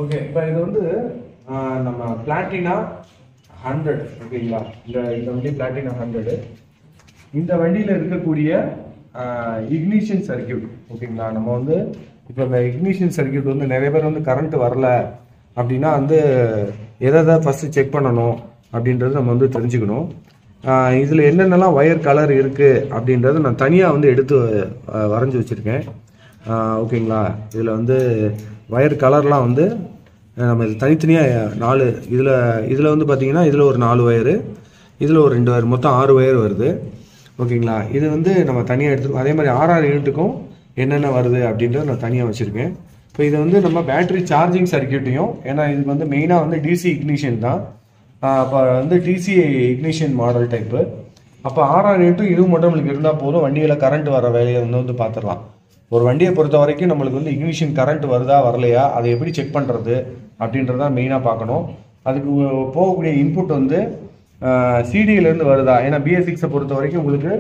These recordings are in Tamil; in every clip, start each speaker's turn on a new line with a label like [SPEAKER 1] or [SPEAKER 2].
[SPEAKER 1] ஓகே, இப்போ இது வந்து நம்ம பிளாட்டினா 100 ஓகேங்களா. இந்த வண்டி பிளாட்டினா 100. இந்த வண்டியில் இருக்கக்கூடிய இக்னிஷன் சர்க்கியூட் ஓகேங்களா. நம்ம வந்து இப்போ இந்த இக்னிஷன் சர்க்கியூட் வந்து நிறைய பேர் வந்து கரண்ட் வரல அப்படின்னா வந்து எதை ஃபஸ்ட்டு செக் பண்ணணும் அப்படின்றது நம்ம வந்து தெரிஞ்சுக்கணும். இதில் என்னென்னலாம் ஒயர் கலர் இருக்குது அப்படின்றத நான் தனியாக வந்து எடுத்து வரைஞ்சி வச்சுருக்கேன் ஓகேங்களா. இதில் வந்து ஒயர் கலர்லாம் வந்து நம்ம இது தனித்தனியாக 4 இதில் வந்து பார்த்திங்கன்னா இதில் ஒரு 4 ஒயரு, இதில் ஒரு 2 ஒயர், மொத்தம் 6 ஒயர் வருது ஓகேங்களா. இது வந்து நம்ம தனியாக எடுத்துருக்கோம். அதே மாதிரி 6 யூனிட்டுக்கும் என்னென்ன வருது அப்படின்றத நான் தனியாக வச்சுருக்கேன். இப்போ இதை வந்து நம்ம பேட்டரி சார்ஜிங் சர்க்கியூட்டையும், ஏன்னா இதுக்கு வந்து மெயினாக வந்து டிசி இக்னிஷன் தான். அப்போ வந்து டிசி இக்னிஷன் மாடல் டைப்பு. அப்போ 6 யூனிட்டும் இதுவும் மட்டும் நம்மளுக்கு இருந்தால் போதும், வண்டியில் கரண்ட் வர வேலையை வந்து பார்த்துடலாம். ஒரு வண்டியை பொறுத்த வரைக்கும் நம்மளுக்கு வந்து இக்னிஷன் கரண்ட் வருதா வரலையா அதை எப்படி செக் பண்ணுறது அப்படின்றதான் மெயினாக பார்க்கணும். அதுக்கு போகக்கூடிய இன்புட் வந்து சிடியிலேருந்து வருதா. ஏன்னா BS6 பொறுத்த வரைக்கும் உங்களுக்கு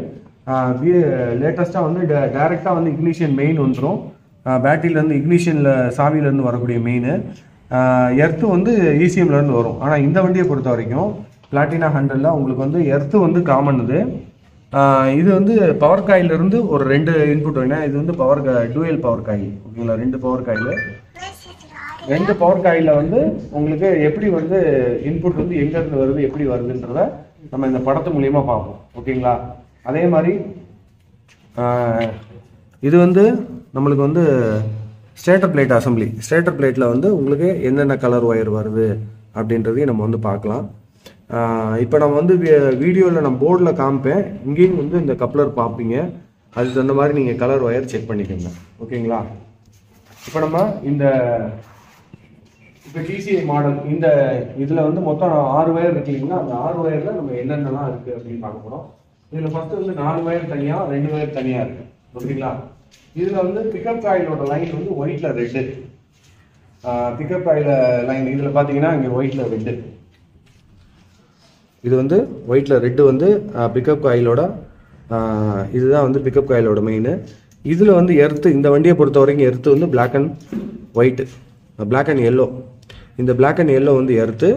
[SPEAKER 1] லேட்டஸ்ட்டாக வந்து டைரெக்டாக வந்து இக்னிஷன் மெயின் வந்துடும். பேட்டரியிலேருந்து இக்னிஷனில் சாவியிலேருந்து வரக்கூடிய மெயின். எர்த்து வந்து ECMலேருந்து வரும். ஆனால் இந்த வண்டியை பொறுத்த வரைக்கும் பிளாட்டினா 100ல் உங்களுக்கு வந்து எர்த்து வந்து காமன். இது வந்து பவர் காயிலிருந்து ஒரு 2 இன்புட் வேணா. இது வந்து டூயல் பவர் காயில் ஓகேங்களா. 2 பவர் காயில், 2 பவர் காயிலில் வந்து உங்களுக்கு எப்படி வந்து இன்புட் வந்து எங்கேருந்து வருது எப்படி வருதுன்றத நம்ம இந்த படத்து மூலியமாக பார்ப்போம் ஓகேங்களா. அதே மாதிரி இது வந்து நம்மளுக்கு வந்து ஸ்டேட்டர் பிளேட் அசம்பிளி. ஸ்டேட்டர் பிளேட்டில் வந்து உங்களுக்கு என்னென்ன கலர் ஒயர் வருது அப்படின்றதையும் நம்ம வந்து பார்க்கலாம். இப்போ நம்ம வந்து வீடியோவில் நம்ம போர்டில் காமிப்பேன், இங்கேயும் வந்து இந்த கப்ளர் பார்ப்பீங்க. அதுக்கு தகுந்த மாதிரி நீங்கள் கலர் ஒயர் செக் பண்ணிக்கோங்க ஓகேங்களா. இப்போ நம்ம இப்போ டிசிஐ மாடல் இதில் வந்து மொத்தம் 6 ஒயர் இருக்கு இல்லைங்களா. அந்த 6 ஒயரில் நம்ம என்னென்னலாம் இருக்குது அப்படின்னு பார்க்க போகிறோம். இதில் ஃபஸ்ட்டு வந்து 4 ஒயர் தனியாக, 2 ஒயர் தனியாக இருக்குது ஓகேங்களா. இதில் வந்து பிக்கப் காயிலோட லைன் வந்து ஒயிட்டில் ரெட்டு. பிக்கப் காயில் லைன் இதில் பார்த்தீங்கன்னா இங்கே ஒயிட்டில் ரெட்டு. இது வந்து ஒயிட்டில் ரெட்டு வந்து பிக்கப் காயிலோட இதுதான் வந்து பிக்கப் காயிலோட மெயின். இதில் வந்து எர்த்து, இந்த வண்டியை பொறுத்த வரைக்கும் எர்த்து வந்து black and white, black and yellow. இந்த பிளாக் அண்ட் எல்லோ வந்து எர்த்து.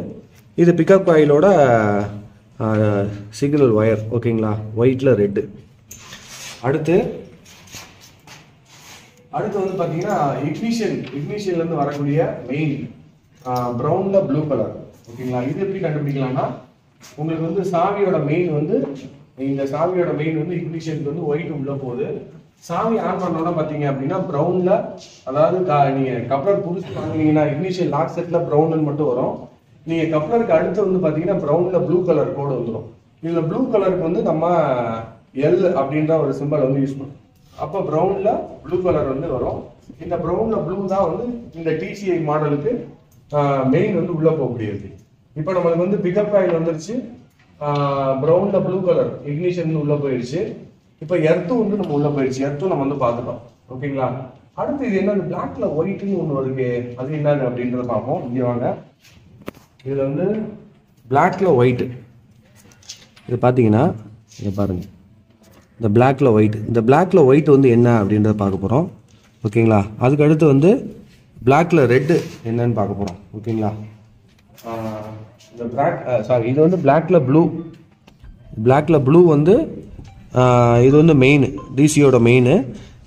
[SPEAKER 1] இது பிக்கப் காயிலோட சிக்னல் ஒயர் ஓகேங்களா, ஒயிட்டில் ரெட்டு. அடுத்து வந்து பார்த்தீங்கன்னா இக்னிஷன்லேருந்து வரக்கூடிய மெயின் ப்ரௌனில் ப்ளூ கலர் ஓகேங்களா. இது எப்படி கண்டுபிடிக்கலாம்னா உங்களுக்கு வந்து சாவியோட மெயின் வந்து இந்த சாவியோட மெயின் வந்து இக்னிஷனுக்கு வந்து ஒயிட் உள்ள போகுது. சாவி ஆன் பண்ணோன்னா பார்த்தீங்க அப்படின்னா ப்ரௌனில், அதாவது நீங்கள் கப்ளர் புதுசு வாங்கினீங்கன்னா இக்னிஷன் லாக் செட்டில் ப்ரௌன்னு மட்டும் வரும். நீங்கள் கப்ளருக்கு அடுத்து வந்து பார்த்தீங்கன்னா ப்ரௌனில் ப்ளூ கலர் கோடு வந்துடும். இதில் ப்ளூ கலருக்கு வந்து நம்ம எல் அப்படின்ற ஒரு சிம்பிள் வந்து யூஸ் பண்ணுவோம். அப்போ ப்ரௌனில் ப்ளூ கலர் வந்து வரும். இந்த ப்ரௌனில் ப்ளூ தான் வந்து இந்த டிசிஐ மாடலுக்கு மெயின் வந்து உள்ளே போகக்கூடியது. இப்போ நம்மளுக்கு வந்து பிக்கப் காயில் வந்துருச்சு, ப்ரௌனில் ப்ளூ கலர் இக்னிஷன் உள்ளே போயிடுச்சு. இப்போ எர்த்தும் வந்து நம்ம உள்ளே போயிடுச்சு, எர்த்தும் நம்ம வந்து பார்த்துட்டோம் ஓகேங்களா. அடுத்து இது என்ன பிளாக்ல ஒயிட்னு ஒன்று இருக்கு, அது என்னது அப்படின்றத பார்ப்போம். இங்கே வாங்க. இதில் வந்து பிளாக்ல ஒயிட்டு இது பார்த்தீங்கன்னா இங்கே பாருங்கள், இந்த பிளாக்ல ஒயிட். இந்த பிளாக்ல ஒயிட் வந்து என்ன அப்படின்றத பார்க்க போகிறோம் ஓகேங்களா. அதுக்கு அடுத்து வந்து பிளாக்ல ரெட்டு என்னன்னு பார்க்க போகிறோம் ஓகேங்களா. இந்த இது வந்து பிளாக்ல ப்ளூ. பிளாக்ல ப்ளூ வந்து இது வந்து மெயின், டிசியோட மெயின்.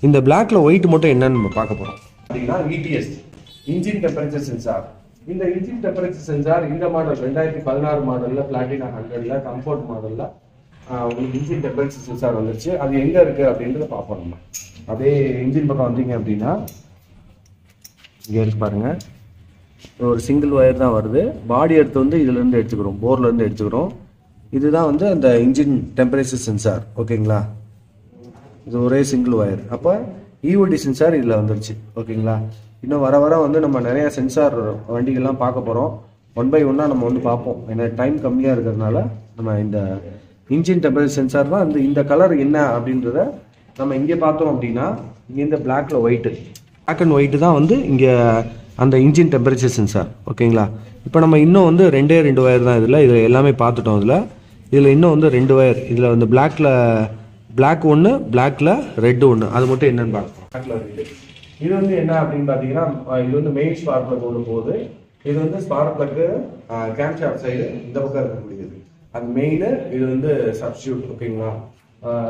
[SPEAKER 1] இந்த பிளாக்ல ஒயிட் மட்டும் என்னன்னு நம்ம பார்க்க போகிறோம் அப்படின்னா ETS, இன்ஜின் டெம்பரேச்சர் சென்சார். இந்த இன்ஜின் டெம்பரேச்சர் சென்சார் இந்த மாடல் 2016 மாடலில் பிளாட்டினா 100ல் கம்ஃபர்ட் மாடலில் உங்களுக்கு இன்ஜின் டெம்பரேச்சர் சென்சார் வந்துருச்சு. அது எங்கே இருக்குது அப்படின்றத பார்ப்போம் நம்ம. அதே இன்ஜின் பக்கம் வந்தீங்க அப்படின்னா இங்கே இருக்கு பாருங்கள், ஒரு சிங்கிள் ஒயர் தான் வருது. பாடி எடுத்து வந்து இதுலேருந்து எடுத்துக்கிறோம், போர்லேருந்து எடுத்துக்கிறோம். இதுதான் வந்து அந்த இன்ஜின் டெம்பரேச்சர் சென்சார் ஓகேங்களா. இது ஒரே சிங்கிள் ஒயர். அப்போ EOD சென்சார் இதில் வந்துருச்சு ஓகேங்களா. இன்னும் வர வர வந்து நம்ம நிறைய சென்சார் வண்டிகள்லாம் பார்க்க போகிறோம். 1 by 1 நம்ம வந்து பார்ப்போம். ஏன்னா டைம் கம்மியாக இருக்கிறதுனால நம்ம இந்த இன்ஜின் டெம்பரேச்சர் சென்சார் தான் இந்த கலர் என்ன அப்படின்றத நம்ம இங்கே பார்த்தோம் அப்படின்னா இங்கே இந்த பிளாக்ல ஒயிட்டு, பிளாக் அண்ட் ஒயிட்டு தான் வந்து இங்கே அந்த இன்ஜின் டெம்பரேச்சர் சென்சார் ஓகேங்களா. இப்போ நம்ம இன்னும் வந்து 2 ஒயர் தான் இதில் எல்லாமே பார்த்துட்டோம். இதில் இன்னும் வந்து 2 ஒயர். இதில் வந்து பிளாக் ஒன்று, பிளாக்ல ரெட்டு ஒன்று, அது மட்டும் என்னன்னு பார்க்கலாம். பிளாக்ல ரெட்டு இது வந்து என்ன அப்படின்னு பார்த்தீங்கன்னா இது வந்து மெயின் ஸ்பார்க் பிளக் ஒன்று போகுது. இது வந்து ஸ்பார்க் பிளக்கு கேம்ஷாஃப்ட் சைடு இந்த பக்கம் இருக்கக்கூடியது. அது மெயின், இது வந்து சப்ஸ்டியூட். ஓகேங்களா,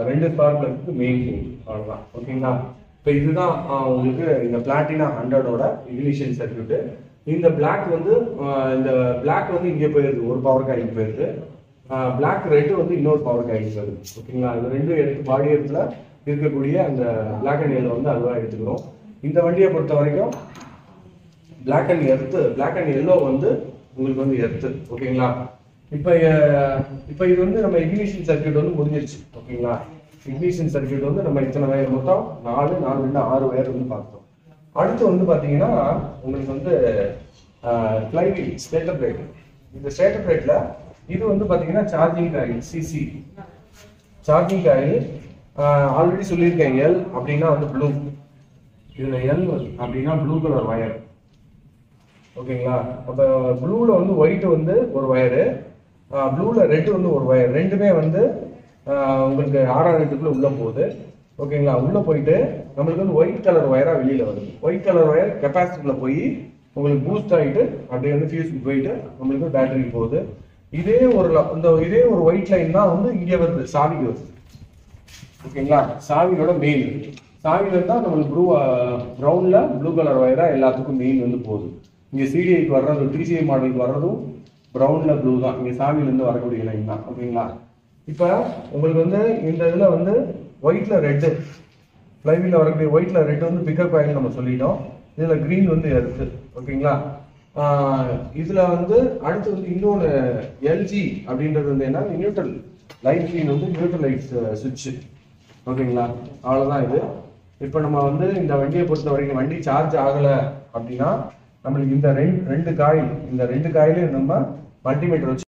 [SPEAKER 1] ரெண்டு ஸ்பார்க் பிளக்கு மெயின் அவ்வளோதான். ஓகேங்களா, இப்போ இதுதான் உங்களுக்கு இந்த பிளாட்டினா 100ஓட இக்னிஷன் சர்க்யூட்டு. இந்த பிளாக் வந்து இங்கே போயிருது, ஒரு பவர் காயிலுக்கு போயிருது. பிளாக் ரெட் வந்து இன்னொரு பவர் காயிலுக்கு போயிருது. ஓகேங்களா, இது ரெண்டும் எடுத்து பாடி இடத்துல இருக்கக்கூடிய அந்த பிளாக் அண்ட் எல்லோ வந்து அதுவாக எடுத்துக்கிறோம். இந்த வண்டியை பொறுத்த வரைக்கும் பிளாக் அண்ட் எல்லோ வந்து உங்களுக்கு வந்து எர்த்து. ஓகேங்களா, இப்போ இது வந்து நம்ம இக்னிஷன் சர்க்யூட் வந்து முடிஞ்சிருச்சு. ஓகேங்களா, இக்னிஷன் சர்க்யூட் வந்து நம்ம இத்தனை வயர் மொத்தம் 4 2 6 வயர் வந்து பார்த்தோம். அடுத்து வந்து பார்த்தீங்கன்னா உங்களுக்கு வந்து ஃப்ளைவீல் ஸ்டேட்டர் பிளேட். இந்த ஸ்டேட்டர் பிளேட்ல இது வந்து பார்த்தீங்கன்னா charging coil, CC charging coil. Already சொல்லியிருக்கேன், எல் அப்படின்னா வந்து ப்ளூ. இதுல எல் அப்படின்னா ப்ளூ கலர் வயர். ஓகேங்களா, அப்போ ப்ளூல வந்து ஒயிட் வந்து ஒரு வயரு, ப்ளூல ரெட் வந்து ஒரு வயர். ரெண்டுமே வந்து உங்களுக்கு 6 ரெட்டுக்குள்ள உள்ள போகுது. ஓகேங்களா, உள்ள போயிட்டு நம்மளுக்கு வந்து ஒயிட் கலர் வயரா வெளியில வருது. ஒயிட் கலர் வயர் கெப்பாசிட்டில போய் உங்களுக்கு பூஸ்ட் ஆகிட்டு அப்படியே வந்து ஃபியூஸ்க்கு போயிட்டு நம்மளுக்கு பேட்டரிக்கு போகுது. இதே ஒரு ஒயிட் லைன் தான் வந்து இங்கே வருது, சாவிக்கு வருது. ஓகேங்களா, சாவியோட மெயின், சாவியில தான் நம்மளுக்கு ப்ரௌன்ல ப்ளூ கலர் வயரா எல்லாத்துக்கும் மெயின் வந்து போகுது. இங்கே சிடிஐக்கு வர்றது, டிசிஐ மாடலுக்கு வர்றதும் ப்ரௌன்ல ப்ளூ தான், இங்கே சாவியிலேருந்து வரக்கூடிய லைன் தான். ஓகேங்களா, இப்போ உங்களுக்கு வந்து இந்த இதில் வந்து ஒயிட்ல ரெட்டு, ஃப்ளைவீல்ல வரக்கூடிய ஒயிட்ல ரெட் வந்து பிக்கப் காயில் நம்ம சொல்லிட்டோம். இதில் கிரீன் வந்து எர்த்து. ஓகேங்களா, இதில் வந்து அடுத்து வந்து இன்னொன்று எல்ஜி அப்படின்றது வந்து என்ன, நியூட்ரல் லைட் கிரீன் வந்து நியூட்ரல் லைட் சுவிட்சு. ஓகேங்களா, அவ்வளோதான் இது. இப்போ நம்ம வந்து இந்த வண்டியை பொறுத்த வரைக்கும் வண்டி சார்ஜ் ஆகலை அப்படின்னா நம்மளுக்கு இந்த ரெண்டு காயில் நம்ம மல்டிமீட்டர் வச்சு